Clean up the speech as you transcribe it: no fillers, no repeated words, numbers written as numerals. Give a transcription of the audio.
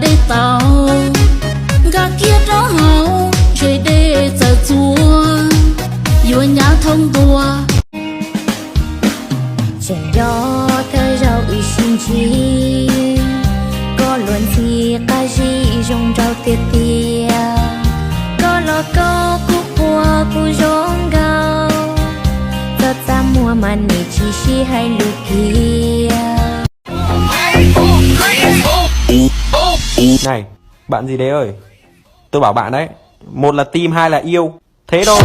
đây tao gà kia đó hào chơi để giờ chua yêu nhà thông tua trẻ đó thời giàu ý xin chi có luôn gì cái gì trong trao tiệt tia có lo có cúc hoa cu giống gạo thật ra mùa mà nỉ chi hay lù kia. Này, bạn gì đấy ơi? Tôi bảo bạn đấy, một là tim, hai là yêu. Thế thôi.